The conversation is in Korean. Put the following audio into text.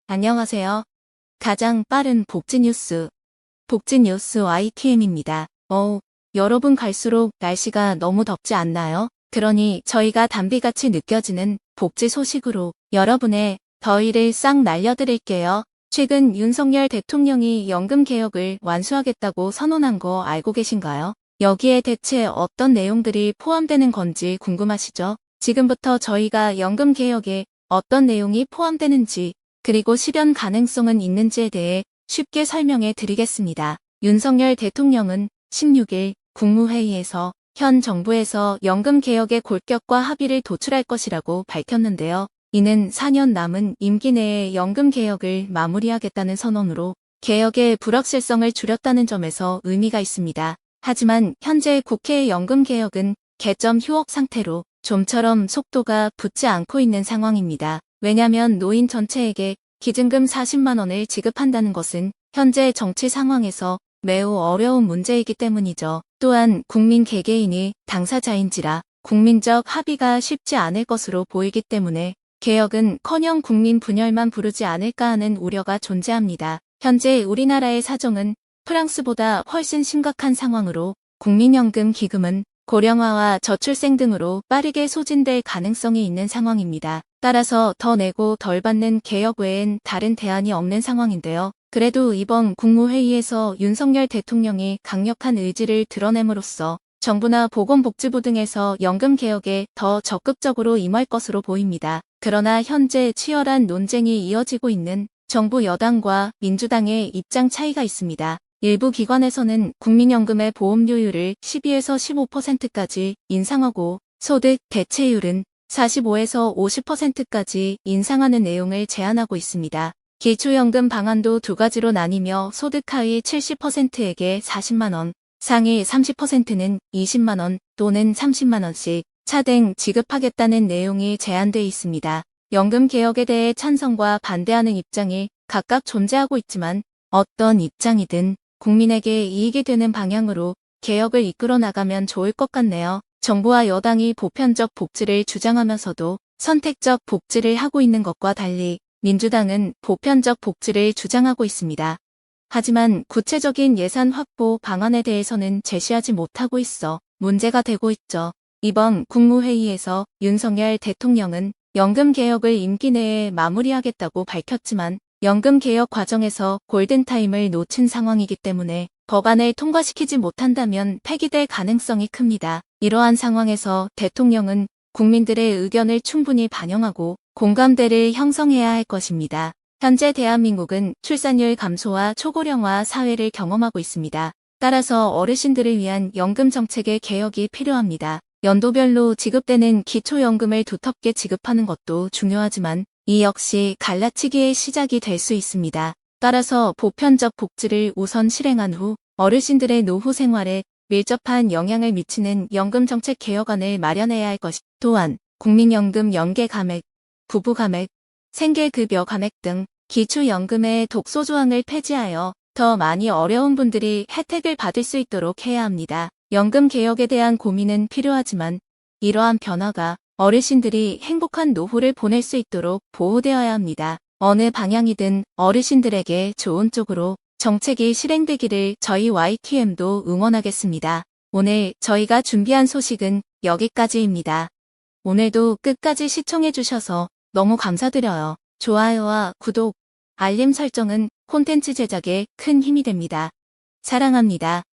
안녕하세요. 가장 빠른 복지 뉴스 YTN입니다. 여러분 갈수록 날씨가 너무 덥지 않나요? 그러니 저희가 단비같이 느껴지는 복지 소식으로 여러분의 더위를 싹 날려드릴게요. 최근 윤석열 대통령이 연금 개혁을 완수하겠다고 선언한 거 알고 계신가요? 여기에 대체 어떤 내용들이 포함되는 건지 궁금하시죠? 지금부터 저희가 연금 개혁에 어떤 내용이 포함되는지 그리고 실현 가능성은 있는지에 대해 쉽게 설명해 드리겠습니다. 윤석열 대통령은 16일 국무회의에서 현 정부에서 연금 개혁의 골격과 합의를 도출할 것이라고 밝혔는데요. 이는 4년 남은 임기 내에 연금 개혁을 마무리하겠다는 선언으로 개혁의 불확실성을 줄였다는 점에서 의미가 있습니다. 하지만 현재 국회의 연금 개혁은 개점 휴업 상태로 좀처럼 속도가 붙지 않고 있는 상황입니다. 왜냐하면 노인 전체에게 기증금 40만 원을 지급한다는 것은 현재 정치 상황에서 매우 어려운 문제이기 때문이죠. 또한 국민 개개인이 당사자인지라 국민적 합의가 쉽지 않을 것으로 보이기 때문에 개혁은커녕 국민 분열만 부르지 않을까 하는 우려가 존재합니다. 현재 우리나라의 사정은 프랑스보다 훨씬 심각한 상황으로 국민연금 기금은 고령화와 저출생 등으로 빠르게 소진될 가능성이 있는 상황입니다. 따라서 더 내고 덜 받는 개혁 외엔 다른 대안이 없는 상황인데요. 그래도 이번 국무회의에서 윤석열 대통령이 강력한 의지를 드러냄으로써 정부나 보건복지부 등에서 연금 개혁에 더 적극적으로 임할 것으로 보입니다. 그러나 현재 치열한 논쟁이 이어지고 있는 정부 여당과 민주당의 입장 차이가 있습니다. 일부 기관에서는 국민연금의 보험료율을 12에서 15%까지 인상하고 소득 대체율은 45에서 50%까지 인상하는 내용을 제안하고 있습니다. 기초연금 방안도 두 가지로 나뉘며 소득 하위 70%에게 40만 원, 상위 30%는 20만 원 또는 30만 원씩 차등 지급하겠다는 내용이 제안돼 있습니다. 연금 개혁에 대해 찬성과 반대하는 입장이 각각 존재하고 있지만 어떤 입장이든 국민에게 이익이 되는 방향으로 개혁을 이끌어 나가면 좋을 것 같네요. 정부와 여당이 보편적 복지를 주장하면서도 선택적 복지를 하고 있는 것과 달리 민주당은 보편적 복지를 주장하고 있습니다. 하지만 구체적인 예산 확보 방안에 대해서는 제시하지 못하고 있어 문제가 되고 있죠. 이번 국무회의에서 윤석열 대통령은 연금 개혁을 임기 내에 마무리하겠다고 밝혔지만 연금 개혁 과정에서 골든타임을 놓친 상황이기 때문에 법안을 통과시키지 못한다면 폐기될 가능성이 큽니다. 이러한 상황에서 대통령은 국민들의 의견을 충분히 반영하고 공감대를 형성해야 할 것입니다. 현재 대한민국은 출산율 감소와 초고령화 사회를 경험하고 있습니다. 따라서 어르신들을 위한 연금 정책의 개혁이 필요합니다. 연도별로 지급되는 기초연금을 두텁게 지급하는 것도 중요하지만 이 역시 갈라치기의 시작이 될 수 있습니다. 따라서 보편적 복지를 우선 실행한 후 어르신들의 노후 생활에 밀접한 영향을 미치는 연금 정책 개혁안을 마련해야 할 것이 또한 국민연금 연계 감액, 부부 감액, 생계급여 감액 등 기초연금의 독소 조항을 폐지하여 더 많이 어려운 분들이 혜택을 받을 수 있도록 해야 합니다. 연금 개혁에 대한 고민은 필요하지만 이러한 변화가 어르신들이 행복한 노후를 보낼 수 있도록 보호되어야 합니다. 어느 방향이든 어르신들에게 좋은 쪽으로 정책이 실행되기를 저희 YTN도 응원하겠습니다. 오늘 저희가 준비한 소식은 여기까지입니다. 오늘도 끝까지 시청해주셔서 너무 감사드려요. 좋아요와 구독, 알림 설정은 콘텐츠 제작에 큰 힘이 됩니다. 사랑합니다.